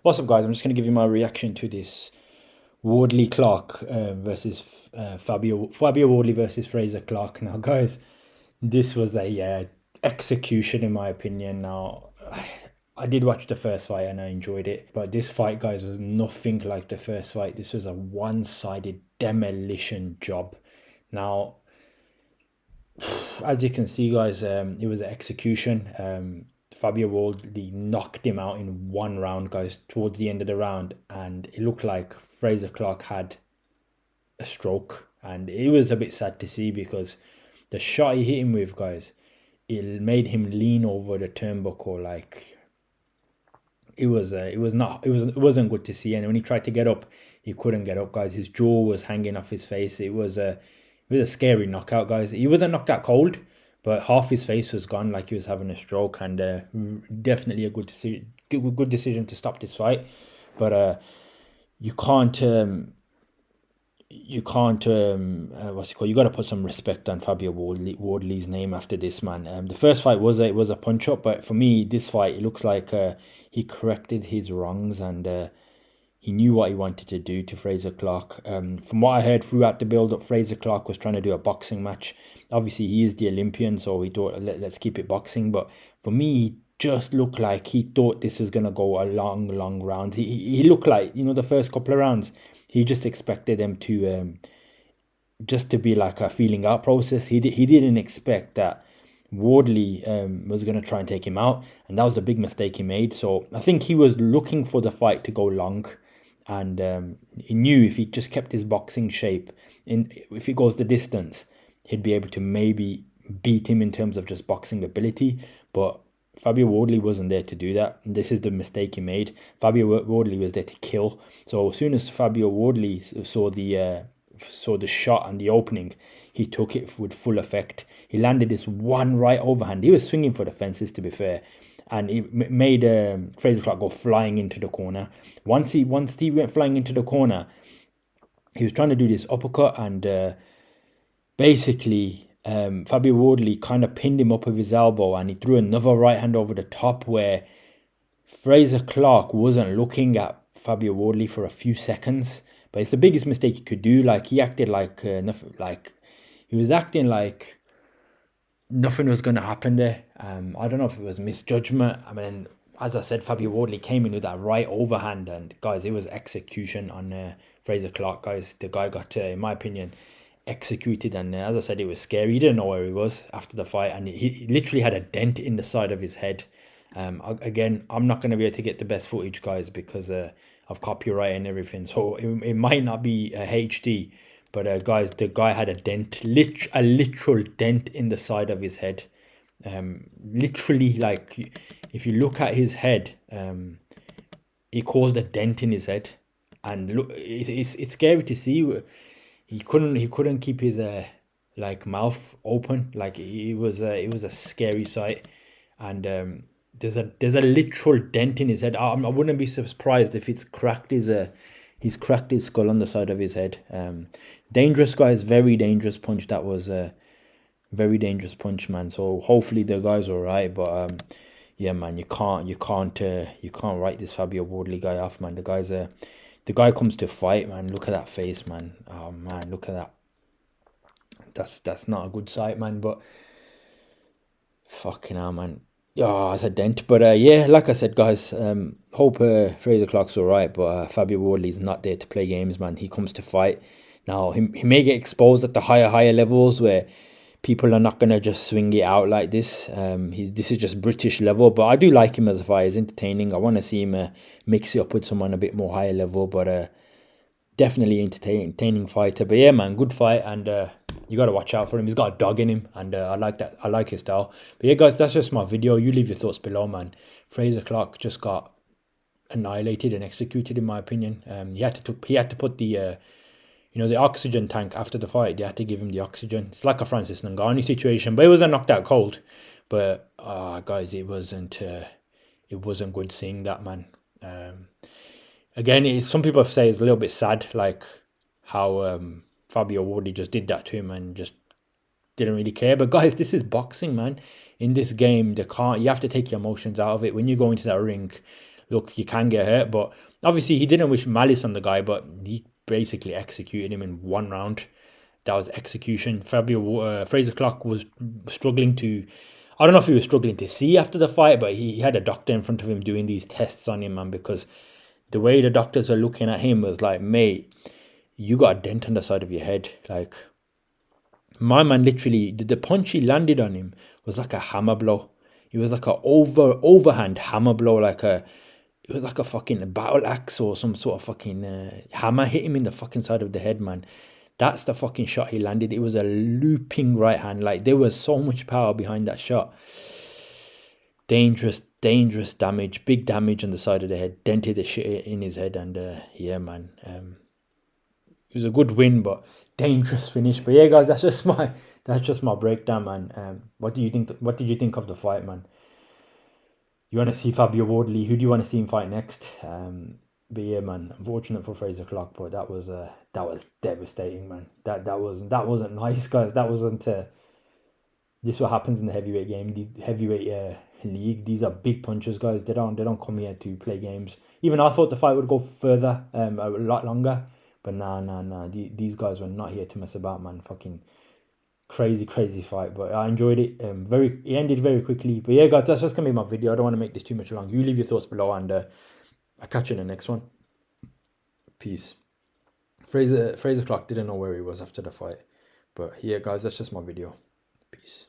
What's up, guys? I'm just going to give you my reaction to this Wardley Clarke versus Fabio Wardley versus Frazer Clarke. Now, guys, this was a execution in my opinion. Now, I did watch the first fight and I enjoyed it, but this fight, guys, was nothing like the first fight. This was a one-sided demolition job. Now, as you can see, guys, it was an execution. Fabio Wardley knocked him out in one round, guys, towards the end of the round, and it looked like Frazer Clarke had a stroke, and it was a bit sad to see because the shot he hit him with, guys, it made him lean over the turnbuckle. Like, it wasn't good to see. And when he tried to get up, he couldn't get up, guys. His jaw was hanging off his face. It was a scary knockout, guys. He wasn't knocked out cold, but half his face was gone, like he was having a stroke. And definitely a good decision to stop this fight. But you can't what's it called? You got to put some respect on Fabio Wardley's name after this, man. The first fight was a punch up, but for me, this fight, it looks like he corrected his wrongs, and he knew what he wanted to do to Frazer Clarke. From what I heard throughout the build-up, Frazer Clarke was trying to do a boxing match. Obviously, he is the Olympian, so he thought, let's keep it boxing. But for me, he just looked like he thought this was going to go a long round. He looked like, the first couple of rounds, he just expected them to just to be like a feeling out process. He didn't expect that Wardley was going to try and take him out, and that was the big mistake he made. So I think he was looking for the fight to go long, and he knew if he just kept his boxing shape, if he goes the distance, he'd be able to maybe beat him in terms of just boxing ability. But Fabio Wardley wasn't there to do that. And this is the mistake he made. Fabio Wardley was there to kill. So as soon as Fabio Wardley saw the shot and the opening, he took it with full effect. He landed this one right overhand. He was swinging for the fences, to be fair, and it made Frazer Clarke go flying into the corner. Once he went flying into the corner, he was trying to do this uppercut, and basically Fabio Wardley kind of pinned him up with his elbow, and he threw another right hand over the top where Frazer Clarke wasn't looking at Fabio Wardley for a few seconds. But it's the biggest mistake he could do. Like, he acted like he was acting like nothing was going to happen there. I don't know if it was misjudgment. I mean, as I said, Fabio Wardley came in with that right overhand, and guys, it was execution on Frazer Clarke. Guys, the guy got, in my opinion, executed, and as I said, it was scary. He didn't know where he was after the fight, and he literally had a dent in the side of his head. Again, I'm not going to be able to get the best footage, guys, because of copyright and everything, so it might not be HD, but guys, the guy had a dent, a literal dent in the side of his head. Literally, like, if you look at his head, he caused a dent in his head, and look, it's scary to see. He couldn't keep his mouth open. Like, it was a scary sight, and there's a literal dent in his head. I wouldn't be surprised if he's cracked his skull on the side of his head. Dangerous, guys, very dangerous punch. That was a very dangerous punch, man. So hopefully the guy's all right. But yeah, man, you can't write this Fabio Wardley guy off, man. The guy comes to fight, man. Look at that face, man. Oh man, look at that. That's not a good sight, man. But fucking hell, man. Yeah, it's a dent. But yeah, like I said, guys, hope Frazer Clarke's all right. But Fabio Wardley's not there to play games, man. He comes to fight. Now, he may get exposed at the higher levels where people are not going to just swing it out like this. This is just British level. But I do like him as a fighter. He's entertaining. I want to see him mix it up with someone a bit more higher level. But definitely entertaining fighter. But yeah, man, good fight. And you got to watch out for him. He's got a dog in him, and I like that. I like his style. But yeah, guys, that's just my video. You leave your thoughts below, man. Frazer Clarke just got annihilated and executed, in my opinion. He had to put the the oxygen tank after the fight. They had to give him the oxygen. It's like a Francis Ngannou situation, but it wasn't knocked out cold. But guys, it wasn't good seeing that, man. Again, some people say it's a little bit sad, like how Fabio Wardley just did that to him and just didn't really care. But guys, this is boxing, man. In this game, you have to take your emotions out of it. When you go into that ring, look, you can get hurt. But obviously, he didn't wish malice on the guy, but he basically executed him in 1 round. That was execution. Frazer Clarke was struggling to. I don't know if he was struggling to see after the fight, but he had a doctor in front of him doing these tests on him, man, because the way the doctors were looking at him was like, mate, you got a dent on the side of your head. Like, my man literally, the punch he landed on him was like a hammer blow. It was like a overhand hammer blow, it was like a fucking battle axe or some sort of fucking hammer hit him in the fucking side of the head, man. That's the fucking shot he landed. It was a looping right hand. Like, there was so much power behind that shot. Dangerous damage. Big damage on the side of the head. Dented the shit in his head. And yeah, man. It was a good win, but dangerous finish. But yeah, guys, that's just my breakdown, man. What do you think? What did you think of the fight, man? You want to see Fabio Wardley? Who do you want to see him fight next? But yeah, man, unfortunate for Frazer Clarke, but that was devastating, man. That wasn't nice, guys. That wasn't. This is what happens in the heavyweight game. The heavyweight league. These are big punchers, guys. They don't come here to play games. Even I thought the fight would go further, a lot longer. But nah. These guys were not here to mess about, man. Fucking crazy fight. But I enjoyed it. It ended very quickly. But yeah, guys, that's just gonna be my video. I don't want to make this too much long. You leave your thoughts below, and I'll catch you in the next one. Peace. Frazer Clarke didn't know where he was after the fight. But yeah, guys, that's just my video. Peace.